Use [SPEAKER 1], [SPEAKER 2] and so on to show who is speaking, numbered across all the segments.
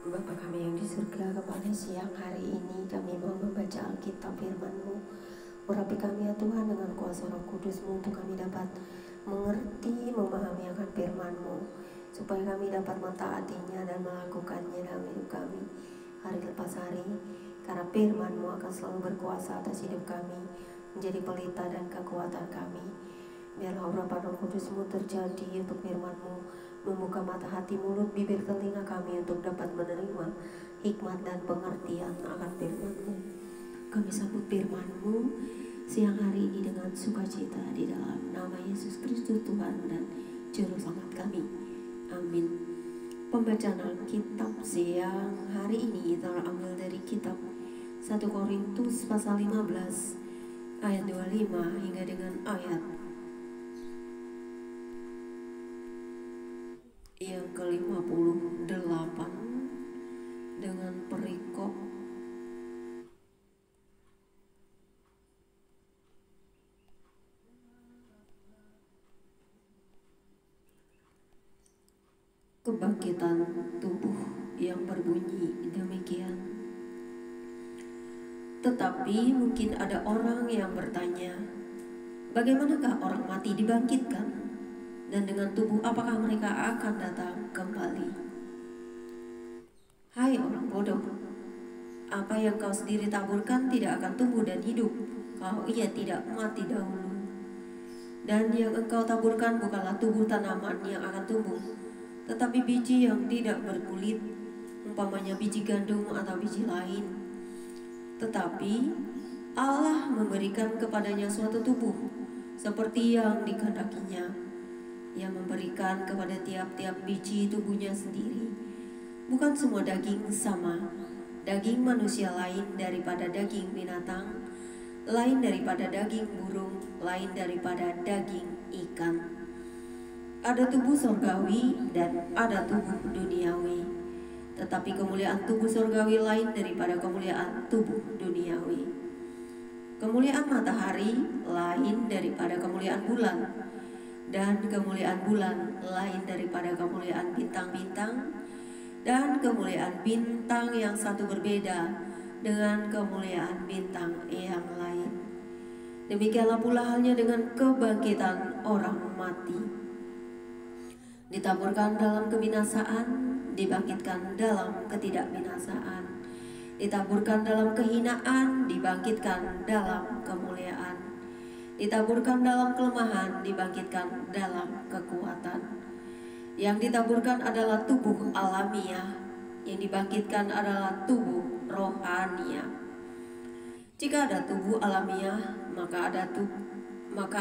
[SPEAKER 1] Bapa kami yang di surga, kepada siang hari ini kami mau membaca Alkitab firman-Mu. Urapi kami ya Tuhan dengan kuasa Roh Kudus-Mu untuk kami dapat mengerti, memahami akan firman-Mu, supaya kami dapat mentaatinya dan melakukannya dalam hidup kami hari lepas hari. Karena firman-Mu akan selalu berkuasa atas hidup kami, menjadi pelita dan kekuatan kami. Biarlah urapan Roh Kudus-Mu terjadi untuk firman-Mu, membuka mata hati, mulut, bibir, telinga kami untuk dapat menerima hikmat dan pengertian akan firman-Mu. Kami sambut firman-Mu siang hari ini dengan sukacita di dalam nama Yesus Kristus Tuhan dan Juru Selamat kami. Amin. Pembacaan Alkitab siang hari ini terambil dari kitab 1 Korintus pasal 15 ayat 25 hingga dengan ayat yang ke-58 dengan perikop kebangkitan tubuh yang berbunyi demikian. Tetapi mungkin ada orang yang bertanya, bagaimanakah orang mati dibangkitkan? Dan dengan tubuh apakah mereka akan datang kembali? Hai orang bodoh, apa yang kau sendiri taburkan tidak akan tumbuh dan hidup kalau ia tidak mati dahulu. Dan yang engkau taburkan bukanlah tubuh tanaman yang akan tumbuh, tetapi biji yang tidak berkulit, umpamanya biji gandum atau biji lain. Tetapi Allah memberikan kepadanya suatu tubuh seperti yang dikehendakinya. Yang memberikan kepada tiap-tiap biji tubuhnya sendiri. Bukan semua daging sama. Daging manusia lain daripada daging binatang, lain daripada daging burung, lain daripada daging ikan. Ada tubuh surgawi dan ada tubuh duniawi. Tetapi kemuliaan tubuh surgawi lain daripada kemuliaan tubuh duniawi. Kemuliaan matahari lain daripada kemuliaan bulan, dan kemuliaan bulan lain daripada kemuliaan bintang-bintang, dan kemuliaan bintang yang satu berbeda dengan kemuliaan bintang yang lain. Demikianlah pula halnya dengan kebangkitan orang mati. Ditaburkan dalam kebinasaan, dibangkitkan dalam ketidakbinasaan. Ditaburkan dalam kehinaan, dibangkitkan dalam kemuliaan. Ditaburkan dalam kelemahan, dibangkitkan dalam kekuatan. Yang ditaburkan adalah tubuh alamiah, yang dibangkitkan adalah tubuh rohania. Jika ada tubuh alamiah, maka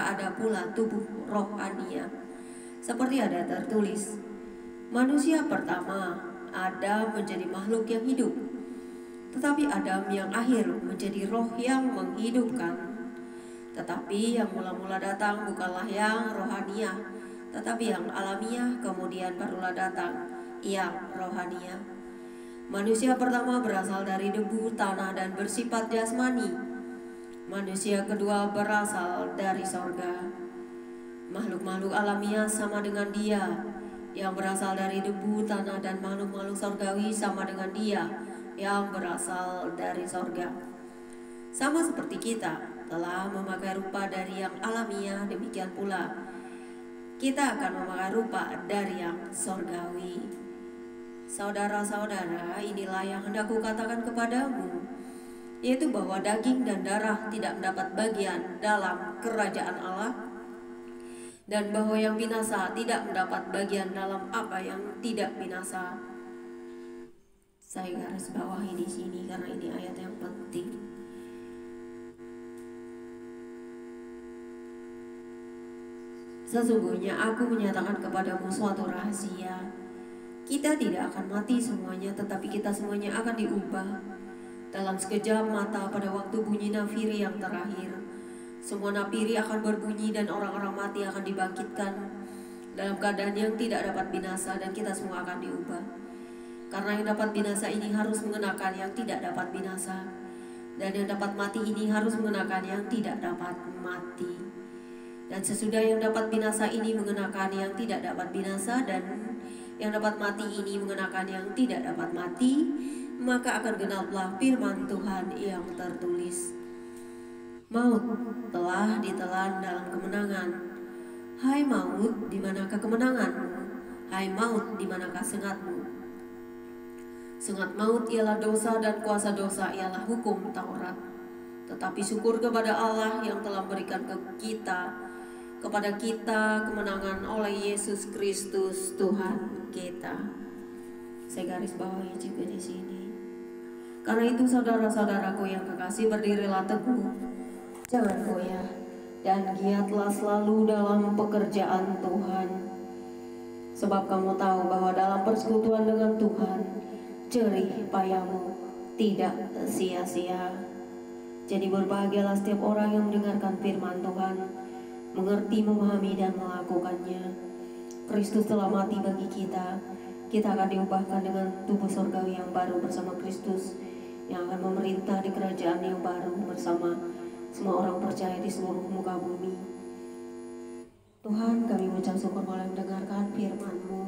[SPEAKER 1] ada pula tubuh rohania. Seperti ada tertulis, manusia pertama Adam menjadi makhluk yang hidup, tetapi Adam yang akhir menjadi roh yang menghidupkan. Tetapi yang mula-mula datang bukanlah yang rohania, tetapi yang alamiah, kemudian barulah datang yang rohania. Manusia pertama berasal dari debu, tanah, dan bersifat jasmani. Manusia kedua berasal dari sorga. Makhluk-makhluk alamiah sama dengan dia, yang berasal dari debu, tanah, dan makhluk-makhluk sorgawi sama dengan dia, yang berasal dari sorga. Sama seperti kita telah memakai rupa dari yang alamiah, demikian pula kita akan memakai rupa dari yang sorgawi. Saudara-saudara, inilah yang hendak kukatakan kepadamu, yaitu bahwa daging dan darah tidak mendapat bagian dalam kerajaan Allah, dan bahwa yang binasa tidak mendapat bagian dalam apa yang tidak binasa. Saya garis bawahi di sini karena ini ayat yang penting. Sesungguhnya aku menyatakan kepadamu suatu rahasia. Kita tidak akan mati semuanya, tetapi kita semuanya akan diubah dalam sekejap mata pada waktu bunyi nafiri yang terakhir. Semua nafiri akan berbunyi dan orang-orang mati akan dibangkitkan dalam keadaan yang tidak dapat binasa, dan kita semua akan diubah. Karena yang dapat binasa ini harus mengenakan yang tidak dapat binasa, dan yang dapat mati ini harus mengenakan yang tidak dapat mati. Dan sesudah yang dapat binasa ini mengenakan yang tidak dapat binasa, dan yang dapat mati ini mengenakan yang tidak dapat mati, maka akan genaplah firman Tuhan yang tertulis. Maut telah ditelan dalam kemenangan. Hai maut, di manakah kemenanganmu? Hai maut, di manakah sengatmu? Sengat maut ialah dosa dan kuasa dosa ialah hukum Taurat. Tetapi syukur kepada Allah yang telah memberikan kepada kita kemenangan oleh Yesus Kristus Tuhan kita. Saya garis bawahi juga di sini. Karena itu saudara-saudaraku yang kekasih, berdirilah teguh, jangan goyah, dan giatlah selalu dalam pekerjaan Tuhan. Sebab kamu tahu bahwa dalam persekutuan dengan Tuhan, jerih payahmu tidak sia-sia. Jadi berbahagialah setiap orang yang mendengarkan firman Tuhan, mengerti, memahami, dan melakukannya. Kristus telah mati bagi kita. Kita akan diubahkan dengan tubuh surgawi yang baru bersama Kristus, yang akan memerintah di kerajaan yang baru bersama semua orang percaya di seluruh muka bumi. Tuhan, kami mengucap syukur boleh mendengarkan firman-Mu,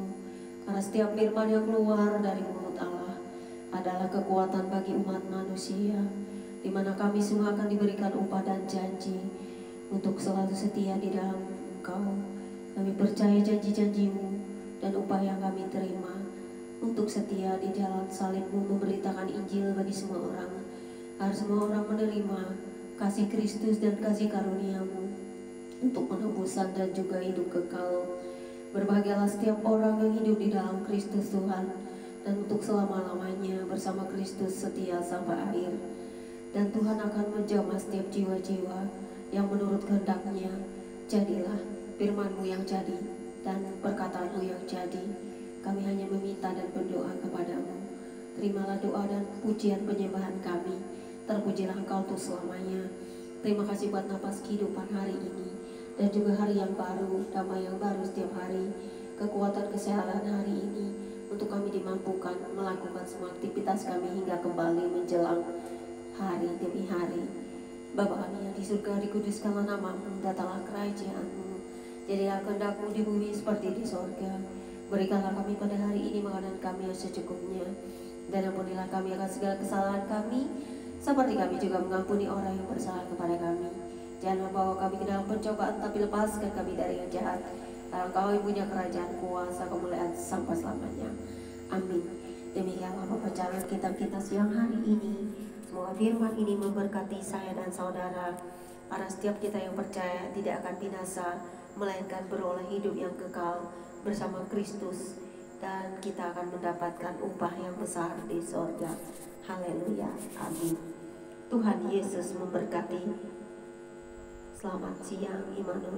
[SPEAKER 1] karena setiap firman yang keluar dari mulut Allah adalah kekuatan bagi umat manusia, di mana kami semua akan diberikan upah dan janji untuk selalu setia di dalam Engkau. Kami percaya janji-janji-Mu dan upah yang kami terima untuk setia di jalan salib-Mu, memberitakan Injil bagi semua orang, agar semua orang menerima kasih Kristus dan kasih karunia-Mu untuk penebusan dan juga hidup kekal. Berbahagialah setiap orang yang hidup di dalam Kristus Tuhan, dan untuk selama-lamanya bersama Kristus setia sampai akhir. Dan Tuhan akan menjamah setiap jiwa-jiwa yang menurut kehendak-Nya. Jadilah firman-Mu yang jadi dan perkataan-Mu yang jadi. Kami hanya meminta dan berdoa kepada-Mu. Terimalah doa dan pujian penyembahan kami. Terpujilah Engkau untuk selamanya. Terima kasih buat napas kehidupan hari ini, dan juga hari yang baru, damai yang baru setiap hari, kekuatan kesehatan hari ini, untuk kami dimampukan melakukan semua aktivitas kami hingga kembali menjelang hari demi hari. Bapa kami yang di surga, dikuduskanlah nama-Mu, datanglah kerajaan-Mu, jadilah kehendak-Mu di bumi seperti di surga. Berikanlah kami pada hari ini makanan kami yang secukupnya, dan ampunilah kami akan segala kesalahan kami, seperti kami juga mengampuni orang yang bersalah kepada kami. Jangan membawa kami ke dalam pencobaan, tapi lepaskan kami dari yang jahat. Karena Engkau yang punya kerajaan, kuasa, kemuliaan sampai selamanya. Amin. Demikianlah pembacaan kita siang hari ini. Semoga firman ini memberkati saya dan saudara, para setiap kita yang percaya tidak akan binasa, melainkan beroleh hidup yang kekal bersama Kristus, dan kita akan mendapatkan upah yang besar di sorga. Haleluya. Amin. Tuhan Yesus memberkati. Selamat siang, Immanuel.